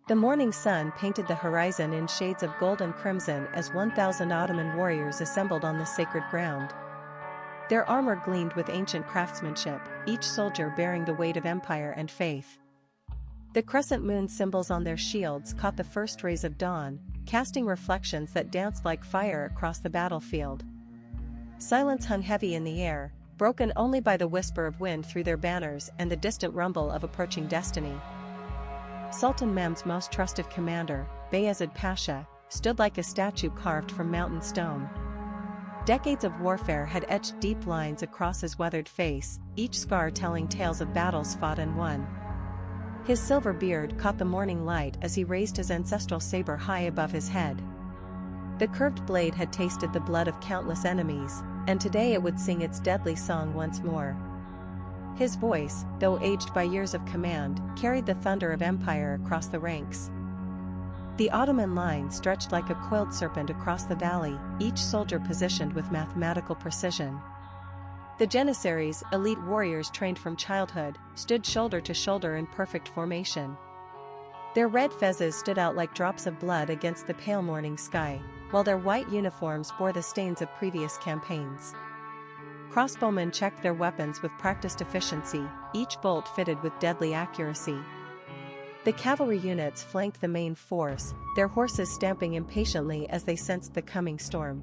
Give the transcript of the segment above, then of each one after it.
The morning sun painted the horizon in shades of gold and crimson as 1,000 Ottoman warriors assembled on the sacred ground. Their armor gleamed with ancient craftsmanship, each soldier bearing the weight of empire and faith. The crescent moon symbols on their shields caught the first rays of dawn, casting reflections that danced like fire across the battlefield. Silence hung heavy in the air, broken only by the whisper of wind through their banners and the distant rumble of approaching destiny. Sultan Mehmed's most trusted commander, Bayezid Pasha, stood like a statue carved from mountain stone. Decades of warfare had etched deep lines across his weathered face, each scar telling tales of battles fought and won. His silver beard caught the morning light as he raised his ancestral saber high above his head. The curved blade had tasted the blood of countless enemies, and today it would sing its deadly song once more. His voice, though aged by years of command, carried the thunder of empire across the ranks. The Ottoman line stretched like a coiled serpent across the valley, each soldier positioned with mathematical precision. The Janissaries, elite warriors trained from childhood, stood shoulder to shoulder in perfect formation. Their red fezzes stood out like drops of blood against the pale morning sky, while their white uniforms bore the stains of previous campaigns. Crossbowmen checked their weapons with practiced efficiency, each bolt fitted with deadly accuracy. The cavalry units flanked the main force, their horses stamping impatiently as they sensed the coming storm.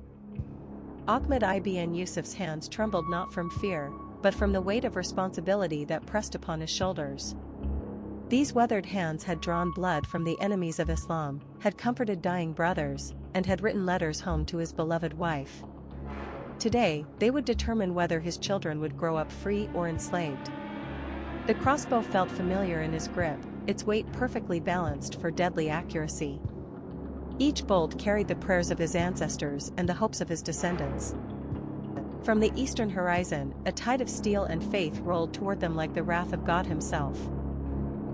Ahmed ibn Yusuf's hands trembled not from fear, but from the weight of responsibility that pressed upon his shoulders. These weathered hands had drawn blood from the enemies of Islam, had comforted dying brothers, and had written letters home to his beloved wife. Today, they would determine whether his children would grow up free or enslaved. The crossbow felt familiar in his grip, its weight perfectly balanced for deadly accuracy. Each bolt carried the prayers of his ancestors and the hopes of his descendants. From the eastern horizon, a tide of steel and faith rolled toward them like the wrath of God himself.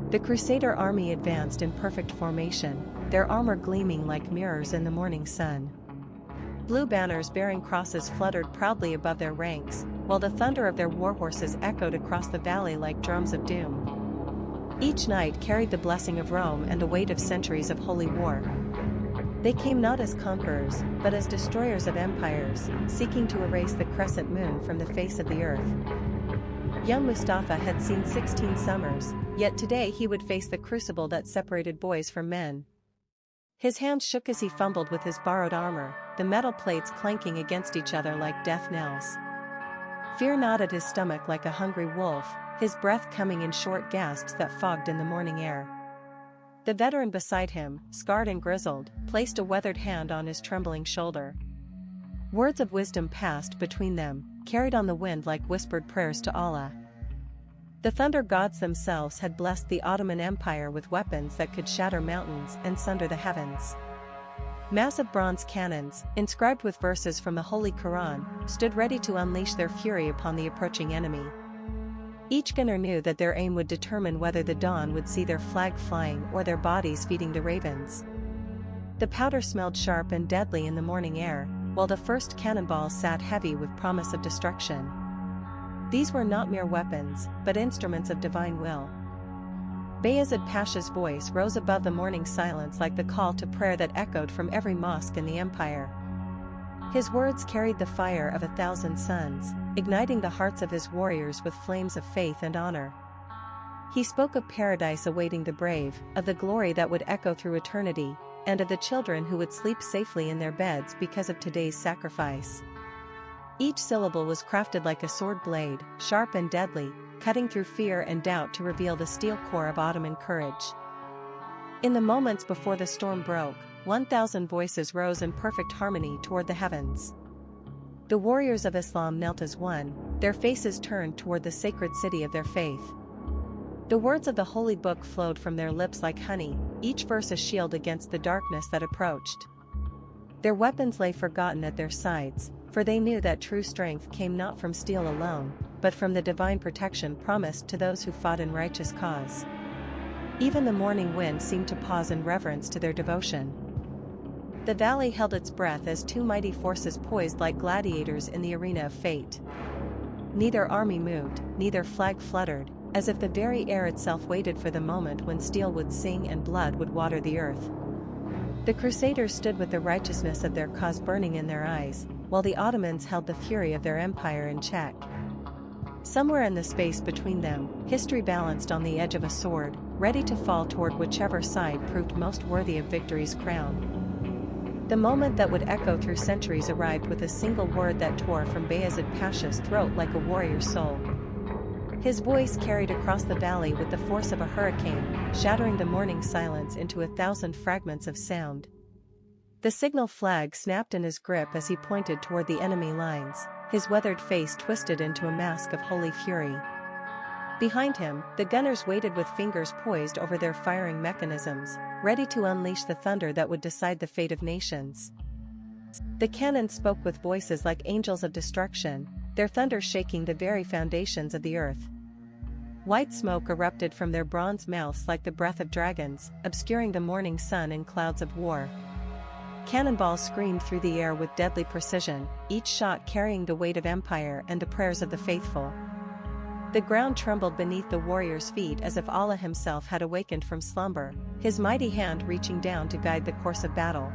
The Crusader army advanced in perfect formation, their armor gleaming like mirrors in the morning sun. Blue banners bearing crosses fluttered proudly above their ranks, while the thunder of their warhorses echoed across the valley like drums of doom. Each knight carried the blessing of Rome and the weight of centuries of holy war. They came not as conquerors, but as destroyers of empires, seeking to erase the crescent moon from the face of the earth. Young Mustafa had seen 16 summers, yet today he would face the crucible that separated boys from men. His hands shook as he fumbled with his borrowed armor, the metal plates clanking against each other like death knells. Fear gnawed at his stomach like a hungry wolf, his breath coming in short gasps that fogged in the morning air. The veteran beside him, scarred and grizzled, placed a weathered hand on his trembling shoulder. Words of wisdom passed between them, carried on the wind like whispered prayers to Allah. The thunder gods themselves had blessed the Ottoman Empire with weapons that could shatter mountains and sunder the heavens. Massive bronze cannons, inscribed with verses from the Holy Quran, stood ready to unleash their fury upon the approaching enemy. Each gunner knew that their aim would determine whether the dawn would see their flag flying or their bodies feeding the ravens. The powder smelled sharp and deadly in the morning air, while the first cannonballs sat heavy with promise of destruction. These were not mere weapons, but instruments of divine will. Bayezid Pasha's voice rose above the morning silence like the call to prayer that echoed from every mosque in the empire. His words carried the fire of 1,000 suns, igniting the hearts of his warriors with flames of faith and honor. He spoke of paradise awaiting the brave, of the glory that would echo through eternity, and of the children who would sleep safely in their beds because of today's sacrifice. Each syllable was crafted like a sword blade, sharp and deadly, cutting through fear and doubt to reveal the steel core of Ottoman courage. In the moments before the storm broke, 1,000 voices rose in perfect harmony toward the heavens. The warriors of Islam knelt as one, their faces turned toward the sacred city of their faith. The words of the holy book flowed from their lips like honey, each verse a shield against the darkness that approached. Their weapons lay forgotten at their sides, for they knew that true strength came not from steel alone, but from the divine protection promised to those who fought in righteous cause. Even the morning wind seemed to pause in reverence to their devotion. The valley held its breath as two mighty forces poised like gladiators in the arena of fate. Neither army moved, neither flag fluttered, as if the very air itself waited for the moment when steel would sing and blood would water the earth. The Crusaders stood with the righteousness of their cause burning in their eyes, while the Ottomans held the fury of their empire in check. Somewhere in the space between them, history balanced on the edge of a sword, ready to fall toward whichever side proved most worthy of victory's crown. The moment that would echo through centuries arrived with a single word that tore from Bayezid Pasha's throat like a warrior's soul. His voice carried across the valley with the force of a hurricane, shattering the morning silence into 1,000 fragments of sound. The signal flag snapped in his grip as he pointed toward the enemy lines, his weathered face twisted into a mask of holy fury. Behind him, the gunners waited with fingers poised over their firing mechanisms, ready to unleash the thunder that would decide the fate of nations. The cannon spoke with voices like angels of destruction, their thunder shaking the very foundations of the earth. White smoke erupted from their bronze mouths like the breath of dragons, obscuring the morning sun in clouds of war. Cannonballs screamed through the air with deadly precision, each shot carrying the weight of empire and the prayers of the faithful. The ground trembled beneath the warriors' feet as if Allah himself had awakened from slumber, his mighty hand reaching down to guide the course of battle.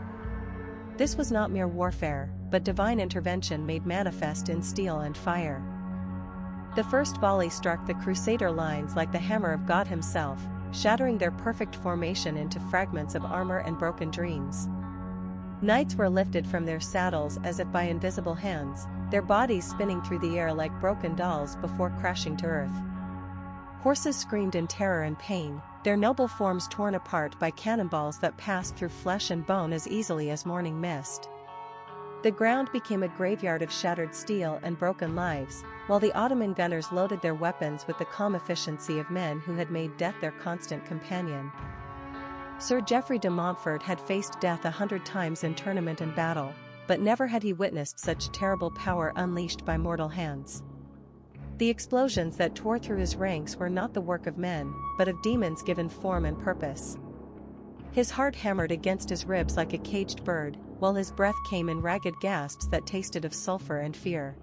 This was not mere warfare, but divine intervention made manifest in steel and fire. The first volley struck the Crusader lines like the hammer of God himself, shattering their perfect formation into fragments of armor and broken dreams. Knights were lifted from their saddles as if by invisible hands, their bodies spinning through the air like broken dolls before crashing to earth. Horses screamed in terror and pain, their noble forms torn apart by cannonballs that passed through flesh and bone as easily as morning mist. The ground became a graveyard of shattered steel and broken lives, while the Ottoman gunners loaded their weapons with the calm efficiency of men who had made death their constant companion. Sir Geoffrey de Montfort had faced death 100 times in tournament and battle, but never had he witnessed such terrible power unleashed by mortal hands. The explosions that tore through his ranks were not the work of men, but of demons given form and purpose. His heart hammered against his ribs like a caged bird, while his breath came in ragged gasps that tasted of sulfur and fear.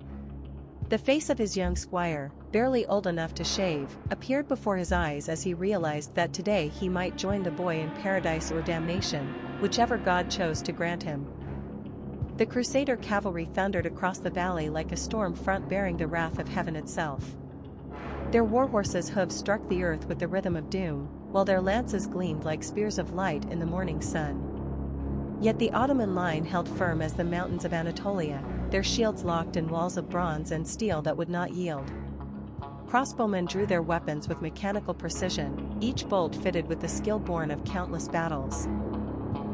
The face of his young squire, barely old enough to shave, appeared before his eyes as he realized that today he might join the boy in paradise or damnation, whichever God chose to grant him. The Crusader cavalry thundered across the valley like a storm front bearing the wrath of heaven itself. Their warhorses' hooves struck the earth with the rhythm of doom, while their lances gleamed like spears of light in the morning sun. Yet the Ottoman line held firm as the mountains of Anatolia, their shields locked in walls of bronze and steel that would not yield. Crossbowmen drew their weapons with mechanical precision, each bolt fitted with the skill born of countless battles.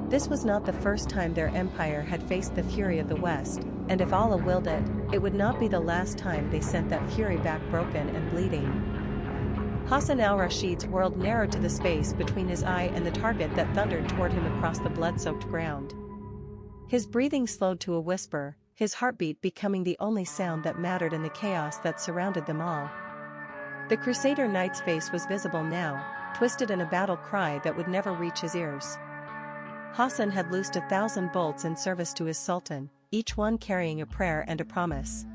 This was not the first time their empire had faced the fury of the West, and if Allah willed it, it would not be the last time they sent that fury back broken and bleeding. Hassan al-Rashid's world narrowed to the space between his eye and the target that thundered toward him across the blood-soaked ground. His breathing slowed to a whisper, his heartbeat becoming the only sound that mattered in the chaos that surrounded them all. The Crusader knight's face was visible now, twisted in a battle cry that would never reach his ears. Hassan had loosed 1,000 bolts in service to his sultan, each one carrying a prayer and a promise.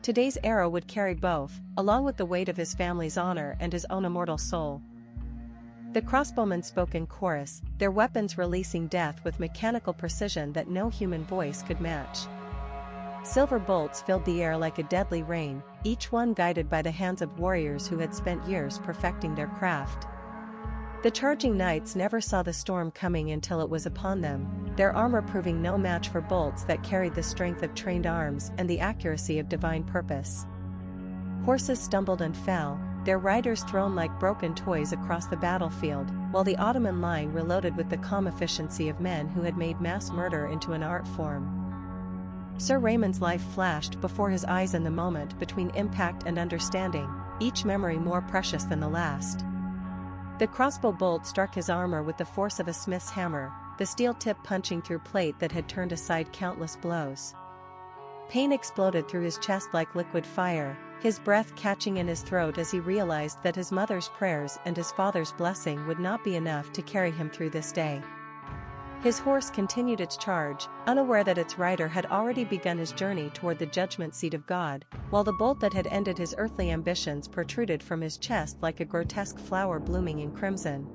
Today's arrow would carry both, along with the weight of his family's honor and his own immortal soul. The crossbowmen spoke in chorus, their weapons releasing death with mechanical precision that no human voice could match. Silver bolts filled the air like a deadly rain, each one guided by the hands of warriors who had spent years perfecting their craft. The charging knights never saw the storm coming until it was upon them, their armor proving no match for bolts that carried the strength of trained arms and the accuracy of divine purpose. Horses stumbled and fell, their riders thrown like broken toys across the battlefield, while the Ottoman line reloaded with the calm efficiency of men who had made mass murder into an art form. Sir Raymond's life flashed before his eyes in the moment between impact and understanding, each memory more precious than the last. The crossbow bolt struck his armor with the force of a smith's hammer, the steel tip punching through plate that had turned aside countless blows. Pain exploded through his chest like liquid fire, his breath catching in his throat as he realized that his mother's prayers and his father's blessing would not be enough to carry him through this day. His horse continued its charge, unaware that its rider had already begun his journey toward the judgment seat of God, while the bolt that had ended his earthly ambitions protruded from his chest like a grotesque flower blooming in crimson.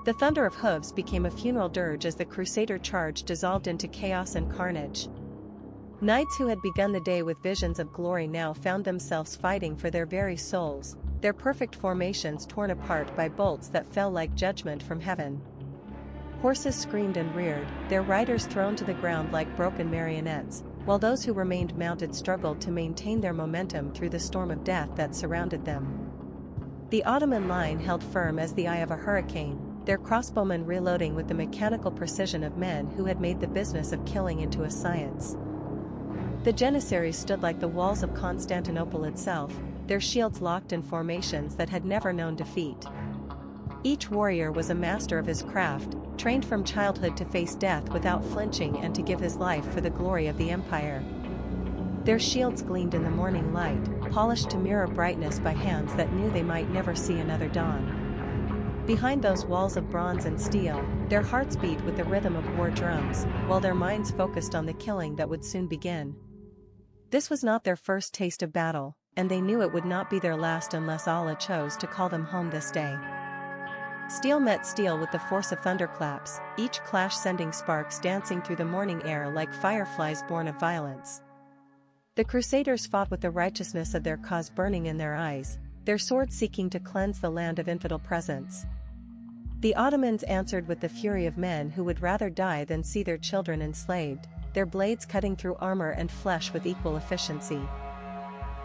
The thunder of hooves became a funeral dirge as the crusader charge dissolved into chaos and carnage. Knights who had begun the day with visions of glory now found themselves fighting for their very souls, their perfect formations torn apart by bolts that fell like judgment from heaven. Horses screamed and reared, their riders thrown to the ground like broken marionettes, while those who remained mounted struggled to maintain their momentum through the storm of death that surrounded them. The Ottoman line held firm as the eye of a hurricane, their crossbowmen reloading with the mechanical precision of men who had made the business of killing into a science. The Janissaries stood like the walls of Constantinople itself, their shields locked in formations that had never known defeat. Each warrior was a master of his craft, trained from childhood to face death without flinching and to give his life for the glory of the empire. Their shields gleamed in the morning light, polished to mirror brightness by hands that knew they might never see another dawn. Behind those walls of bronze and steel, their hearts beat with the rhythm of war drums, while their minds focused on the killing that would soon begin. This was not their first taste of battle, and they knew it would not be their last unless Allah chose to call them home this day. Steel met steel with the force of thunderclaps, each clash sending sparks dancing through the morning air like fireflies born of violence. The Crusaders fought with the righteousness of their cause burning in their eyes, their swords seeking to cleanse the land of infidel presence. The Ottomans answered with the fury of men who would rather die than see their children enslaved, their blades cutting through armor and flesh with equal efficiency.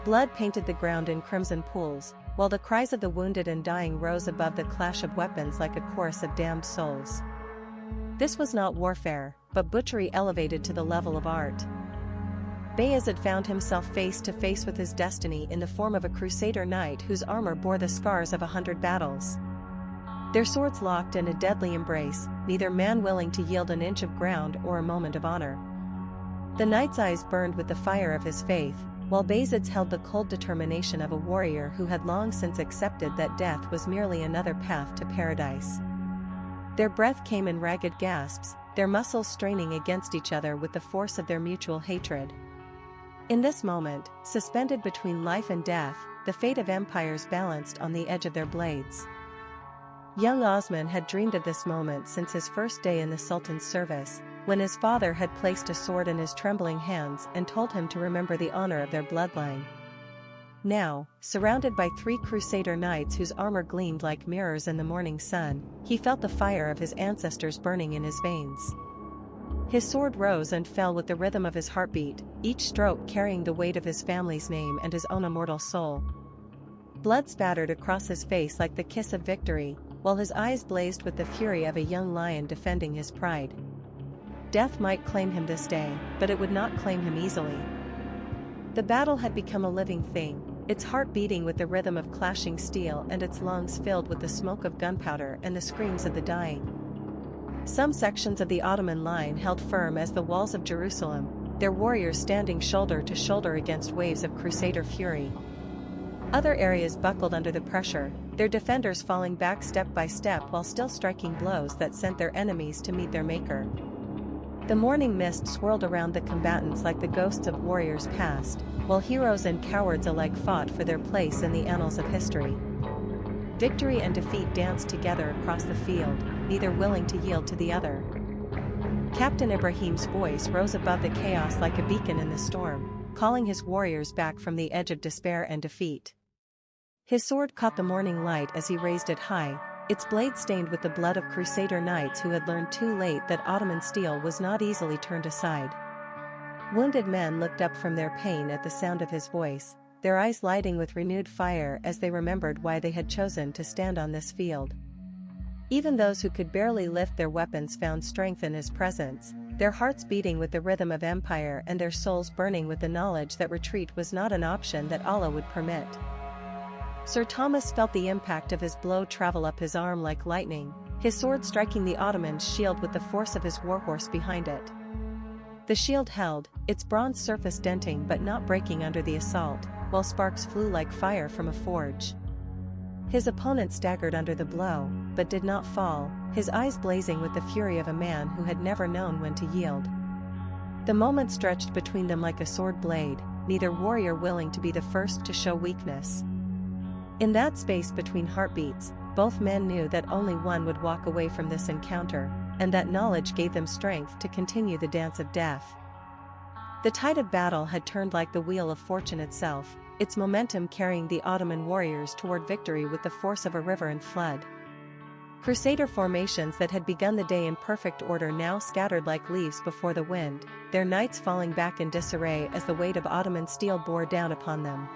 Blood painted the ground in crimson pools, while the cries of the wounded and dying rose above the clash of weapons like a chorus of damned souls. This was not warfare, but butchery elevated to the level of art. Bayezid found himself face to face with his destiny in the form of a crusader knight whose armor bore the scars of 100 battles. Their swords locked in a deadly embrace, neither man willing to yield an inch of ground or a moment of honor. The knight's eyes burned with the fire of his faith, while Bayezid's held the cold determination of a warrior who had long since accepted that death was merely another path to paradise. Their breath came in ragged gasps, their muscles straining against each other with the force of their mutual hatred. In this moment, suspended between life and death, the fate of empires balanced on the edge of their blades. Young Osman had dreamed of this moment since his first day in the Sultan's service, when his father had placed a sword in his trembling hands and told him to remember the honor of their bloodline. Now, surrounded by 3 crusader knights whose armor gleamed like mirrors in the morning sun, he felt the fire of his ancestors burning in his veins. His sword rose and fell with the rhythm of his heartbeat, each stroke carrying the weight of his family's name and his own immortal soul. Blood spattered across his face like the kiss of victory, while his eyes blazed with the fury of a young lion defending his pride. Death might claim him this day, but it would not claim him easily. The battle had become a living thing, its heart beating with the rhythm of clashing steel and its lungs filled with the smoke of gunpowder and the screams of the dying. Some sections of the Ottoman line held firm as the walls of Jerusalem, their warriors standing shoulder to shoulder against waves of crusader fury. Other areas buckled under the pressure, their defenders falling back step by step while still striking blows that sent their enemies to meet their maker. The morning mist swirled around the combatants like the ghosts of warriors past, while heroes and cowards alike fought for their place in the annals of history. Victory and defeat danced together across the field, neither willing to yield to the other. Captain Ibrahim's voice rose above the chaos like a beacon in the storm, calling his warriors back from the edge of despair and defeat. His sword caught the morning light as he raised it high, its blade stained with the blood of crusader knights who had learned too late that Ottoman steel was not easily turned aside. Wounded men looked up from their pain at the sound of his voice, their eyes lighting with renewed fire as they remembered why they had chosen to stand on this field. Even those who could barely lift their weapons found strength in his presence, their hearts beating with the rhythm of empire and their souls burning with the knowledge that retreat was not an option that Allah would permit. Sir Thomas felt the impact of his blow travel up his arm like lightning, his sword striking the Ottoman's shield with the force of his warhorse behind it. The shield held, its bronze surface denting but not breaking under the assault, while sparks flew like fire from a forge. His opponent staggered under the blow, but did not fall, his eyes blazing with the fury of a man who had never known when to yield. The moment stretched between them like a sword blade, neither warrior willing to be the first to show weakness. In that space between heartbeats, both men knew that only one would walk away from this encounter, and that knowledge gave them strength to continue the dance of death. The tide of battle had turned like the wheel of fortune itself, its momentum carrying the Ottoman warriors toward victory with the force of a river in flood. Crusader formations that had begun the day in perfect order now scattered like leaves before the wind, their knights falling back in disarray as the weight of Ottoman steel bore down upon them.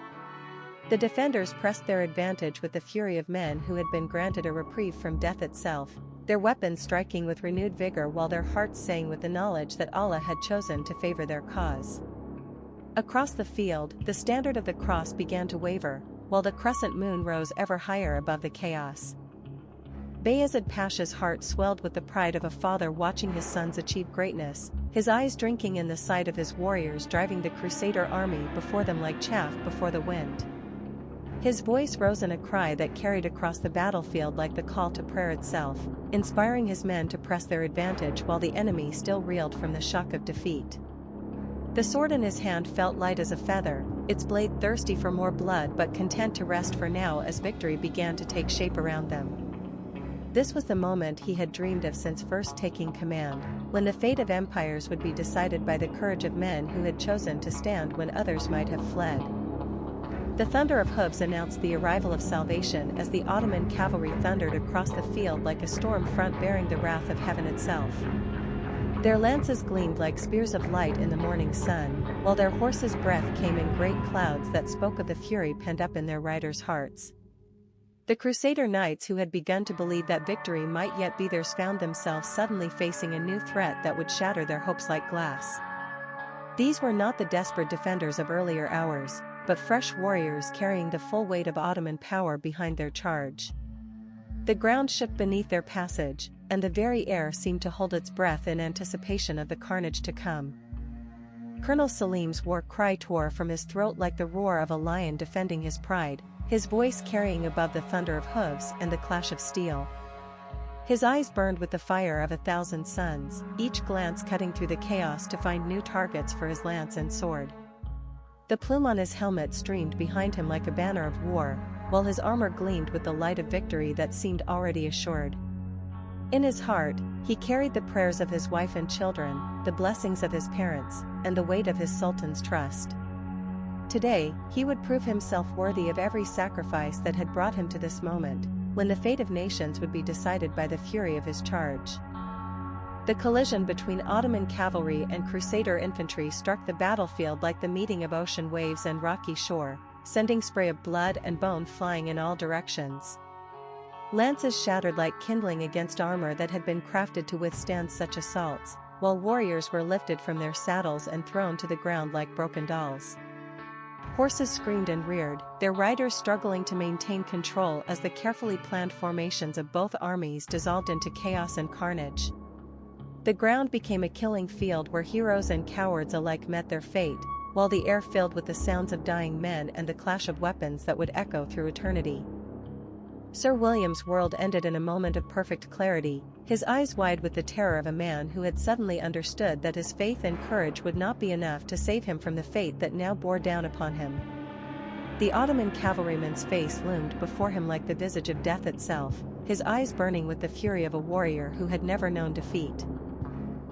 The defenders pressed their advantage with the fury of men who had been granted a reprieve from death itself, their weapons striking with renewed vigor while their hearts sang with the knowledge that Allah had chosen to favor their cause. Across the field, the standard of the cross began to waver, while the crescent moon rose ever higher above the chaos. Bayezid Pasha's heart swelled with the pride of a father watching his sons achieve greatness, his eyes drinking in the sight of his warriors driving the Crusader army before them like chaff before the wind. His voice rose in a cry that carried across the battlefield like the call to prayer itself, inspiring his men to press their advantage while the enemy still reeled from the shock of defeat. The sword in his hand felt light as a feather, its blade thirsty for more blood but content to rest for now as victory began to take shape around them. This was the moment he had dreamed of since first taking command, when the fate of empires would be decided by the courage of men who had chosen to stand when others might have fled. The thunder of hooves announced the arrival of salvation as the Ottoman cavalry thundered across the field like a storm front bearing the wrath of heaven itself. Their lances gleamed like spears of light in the morning sun, while their horses' breath came in great clouds that spoke of the fury pent up in their riders' hearts. The Crusader knights who had begun to believe that victory might yet be theirs found themselves suddenly facing a new threat that would shatter their hopes like glass. These were not the desperate defenders of earlier hours, but fresh warriors carrying the full weight of Ottoman power behind their charge. The ground shook beneath their passage, and the very air seemed to hold its breath in anticipation of the carnage to come. Colonel Salim's war cry tore from his throat like the roar of a lion defending his pride, his voice carrying above the thunder of hooves and the clash of steel. His eyes burned with the fire of 1,000 suns, each glance cutting through the chaos to find new targets for his lance and sword. The plume on his helmet streamed behind him like a banner of war, while his armor gleamed with the light of victory that seemed already assured. In his heart, he carried the prayers of his wife and children, the blessings of his parents, and the weight of his sultan's trust. Today, he would prove himself worthy of every sacrifice that had brought him to this moment, when the fate of nations would be decided by the fury of his charge. The collision between Ottoman cavalry and Crusader infantry struck the battlefield like the meeting of ocean waves and rocky shore, sending spray of blood and bone flying in all directions. Lances shattered like kindling against armor that had been crafted to withstand such assaults, while warriors were lifted from their saddles and thrown to the ground like broken dolls. Horses screamed and reared, their riders struggling to maintain control as the carefully planned formations of both armies dissolved into chaos and carnage. The ground became a killing field where heroes and cowards alike met their fate, while the air filled with the sounds of dying men and the clash of weapons that would echo through eternity. Sir William's world ended in a moment of perfect clarity, his eyes wide with the terror of a man who had suddenly understood that his faith and courage would not be enough to save him from the fate that now bore down upon him. The Ottoman cavalryman's face loomed before him like the visage of death itself, his eyes burning with the fury of a warrior who had never known defeat.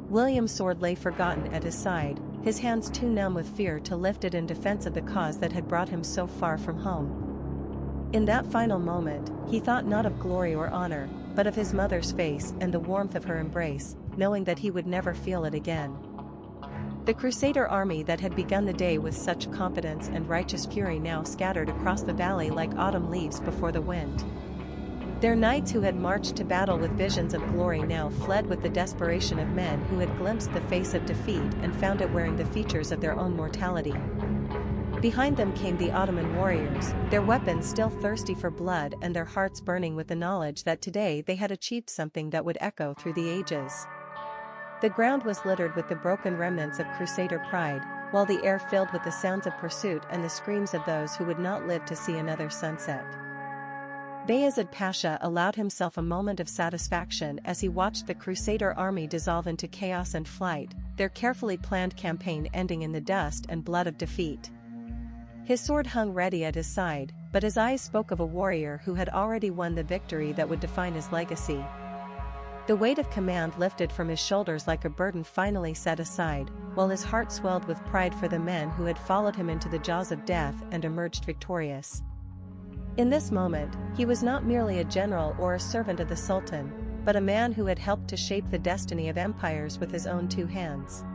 William's sword lay forgotten at his side, his hands too numb with fear to lift it in defense of the cause that had brought him so far from home. In that final moment, he thought not of glory or honor, but of his mother's face and the warmth of her embrace, knowing that he would never feel it again. The Crusader army that had begun the day with such confidence and righteous fury now scattered across the valley like autumn leaves before the wind. Their knights who had marched to battle with visions of glory now fled with the desperation of men who had glimpsed the face of defeat and found it wearing the features of their own mortality. Behind them came the Ottoman warriors, their weapons still thirsty for blood and their hearts burning with the knowledge that today they had achieved something that would echo through the ages. The ground was littered with the broken remnants of Crusader pride, while the air filled with the sounds of pursuit and the screams of those who would not live to see another sunset. Bayezid Pasha allowed himself a moment of satisfaction as he watched the Crusader army dissolve into chaos and flight, their carefully planned campaign ending in the dust and blood of defeat. His sword hung ready at his side, but his eyes spoke of a warrior who had already won the victory that would define his legacy. The weight of command lifted from his shoulders like a burden finally set aside, while his heart swelled with pride for the men who had followed him into the jaws of death and emerged victorious. In this moment, he was not merely a general or a servant of the Sultan, but a man who had helped to shape the destiny of empires with his own two hands.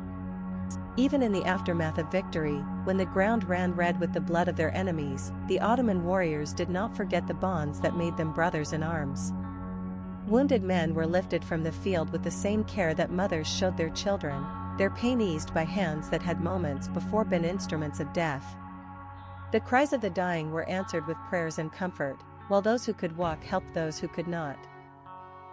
Even in the aftermath of victory, when the ground ran red with the blood of their enemies, the Ottoman warriors did not forget the bonds that made them brothers in arms. Wounded men were lifted from the field with the same care that mothers showed their children, their pain eased by hands that had moments before been instruments of death. The cries of the dying were answered with prayers and comfort, while those who could walk helped those who could not.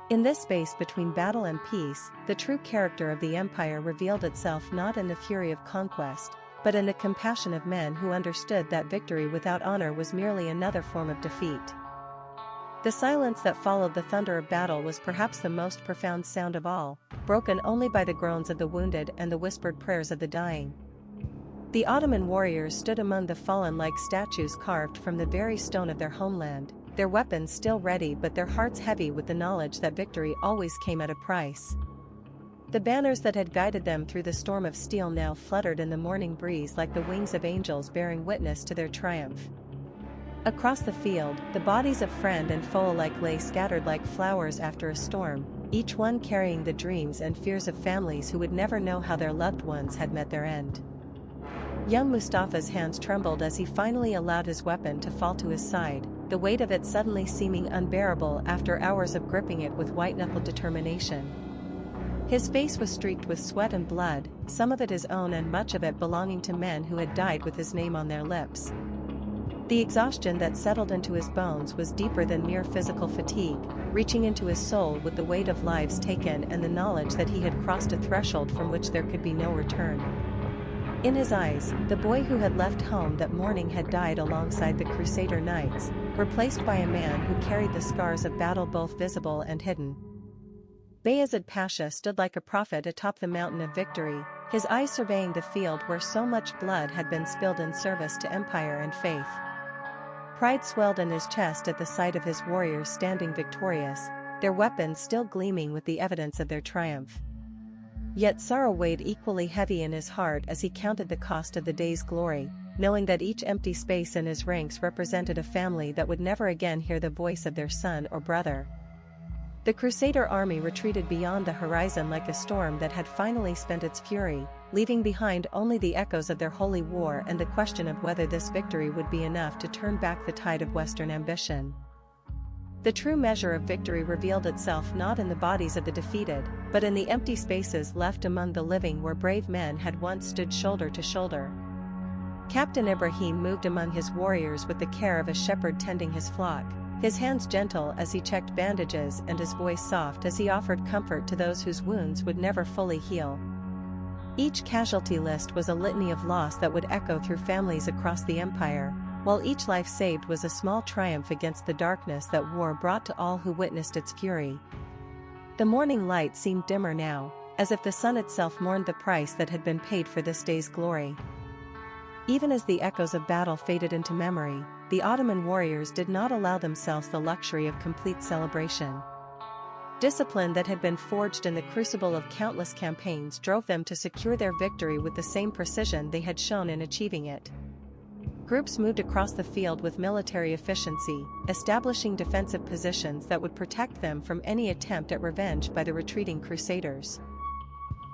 In this space between battle and peace, the true character of the empire revealed itself not in the fury of conquest, but in the compassion of men who understood that victory without honor was merely another form of defeat. The silence that followed the thunder of battle was perhaps the most profound sound of all, broken only by the groans of the wounded and the whispered prayers of the dying. The Ottoman warriors stood among the fallen like statues carved from the very stone of their homeland, their weapons still ready but their hearts heavy with the knowledge that victory always came at a price. The banners that had guided them through the storm of steel now fluttered in the morning breeze like the wings of angels bearing witness to their triumph. Across the field, the bodies of friend and foe alike lay scattered like flowers after a storm, each one carrying the dreams and fears of families who would never know how their loved ones had met their end. Young Mustafa's hands trembled as he finally allowed his weapon to fall to his side, the weight of it suddenly seeming unbearable after hours of gripping it with white-knuckled determination. His face was streaked with sweat and blood, some of it his own and much of it belonging to men who had died with his name on their lips. The exhaustion that settled into his bones was deeper than mere physical fatigue, reaching into his soul with the weight of lives taken and the knowledge that he had crossed a threshold from which there could be no return. In his eyes, the boy who had left home that morning had died alongside the Crusader knights, replaced by a man who carried the scars of battle both visible and hidden. Bayezid Pasha stood like a prophet atop the mountain of victory, his eyes surveying the field where so much blood had been spilled in service to empire and faith. Pride swelled in his chest at the sight of his warriors standing victorious, their weapons still gleaming with the evidence of their triumph. Yet sorrow weighed equally heavy in his heart as he counted the cost of the day's glory, knowing that each empty space in his ranks represented a family that would never again hear the voice of their son or brother. The Crusader army retreated beyond the horizon like a storm that had finally spent its fury, leaving behind only the echoes of their holy war and the question of whether this victory would be enough to turn back the tide of Western ambition. The true measure of victory revealed itself not in the bodies of the defeated, but in the empty spaces left among the living where brave men had once stood shoulder to shoulder. Captain Ibrahim moved among his warriors with the care of a shepherd tending his flock, his hands gentle as he checked bandages and his voice soft as he offered comfort to those whose wounds would never fully heal. Each casualty list was a litany of loss that would echo through families across the empire, while each life saved was a small triumph against the darkness that war brought to all who witnessed its fury. The morning light seemed dimmer now, as if the sun itself mourned the price that had been paid for this day's glory. Even as the echoes of battle faded into memory, the Ottoman warriors did not allow themselves the luxury of complete celebration. Discipline that had been forged in the crucible of countless campaigns drove them to secure their victory with the same precision they had shown in achieving it. Groups moved across the field with military efficiency, establishing defensive positions that would protect them from any attempt at revenge by the retreating Crusaders.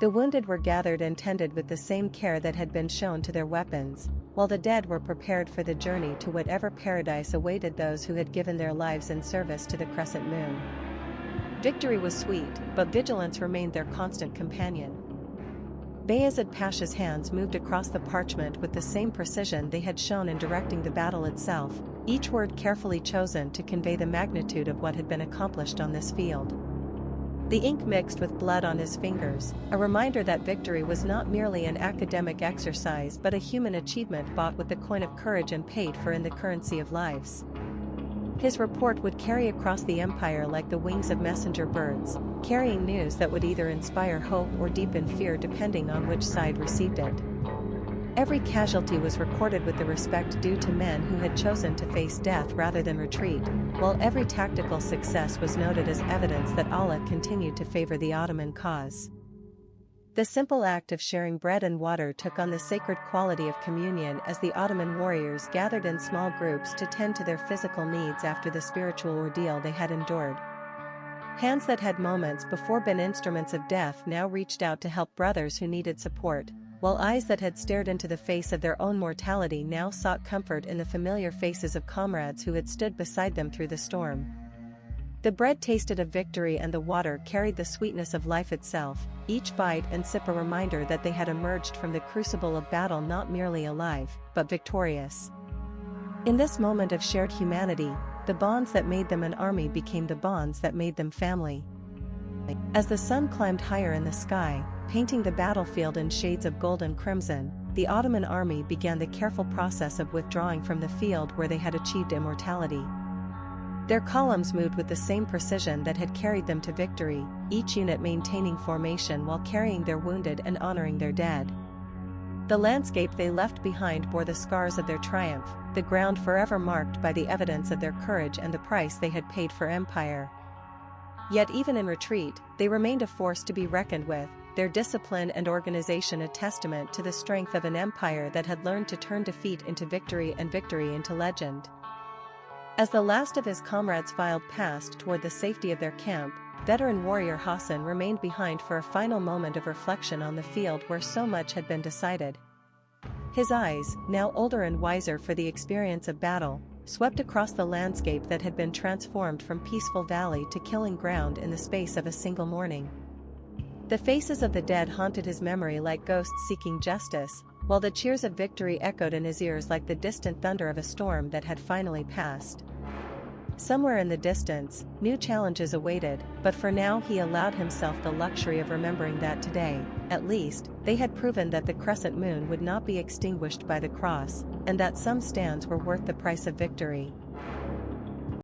The wounded were gathered and tended with the same care that had been shown to their weapons, while the dead were prepared for the journey to whatever paradise awaited those who had given their lives in service to the crescent moon. Victory was sweet, but vigilance remained their constant companion. Bayezid Pasha's hands moved across the parchment with the same precision they had shown in directing the battle itself, each word carefully chosen to convey the magnitude of what had been accomplished on this field. The ink mixed with blood on his fingers, a reminder that victory was not merely an academic exercise but a human achievement bought with the coin of courage and paid for in the currency of lives. His report would carry across the empire like the wings of messenger birds, carrying news that would either inspire hope or deepen fear depending on which side received it. Every casualty was recorded with the respect due to men who had chosen to face death rather than retreat, while every tactical success was noted as evidence that Allah continued to favor the Ottoman cause. The simple act of sharing bread and water took on the sacred quality of communion as the Ottoman warriors gathered in small groups to tend to their physical needs after the spiritual ordeal they had endured. Hands that had moments before been instruments of death now reached out to help brothers who needed support, while eyes that had stared into the face of their own mortality now sought comfort in the familiar faces of comrades who had stood beside them through the storm. The bread tasted of victory and the water carried the sweetness of life itself, each bite and sip a reminder that they had emerged from the crucible of battle not merely alive, but victorious. In this moment of shared humanity, the bonds that made them an army became the bonds that made them family. As the sun climbed higher in the sky, painting the battlefield in shades of gold and crimson, the Ottoman army began the careful process of withdrawing from the field where they had achieved immortality. Their columns moved with the same precision that had carried them to victory, each unit maintaining formation while carrying their wounded and honoring their dead. The landscape they left behind bore the scars of their triumph, the ground forever marked by the evidence of their courage and the price they had paid for empire. Yet even in retreat, they remained a force to be reckoned with, their discipline and organization a testament to the strength of an empire that had learned to turn defeat into victory and victory into legend. As the last of his comrades filed past toward the safety of their camp, veteran warrior Hassan remained behind for a final moment of reflection on the field where so much had been decided. His eyes, now older and wiser for the experience of battle, swept across the landscape that had been transformed from peaceful valley to killing ground in the space of a single morning. The faces of the dead haunted his memory like ghosts seeking justice, while the cheers of victory echoed in his ears like the distant thunder of a storm that had finally passed. Somewhere in the distance, new challenges awaited, but for now he allowed himself the luxury of remembering that today, at least, they had proven that the crescent moon would not be extinguished by the cross, and that some stands were worth the price of victory.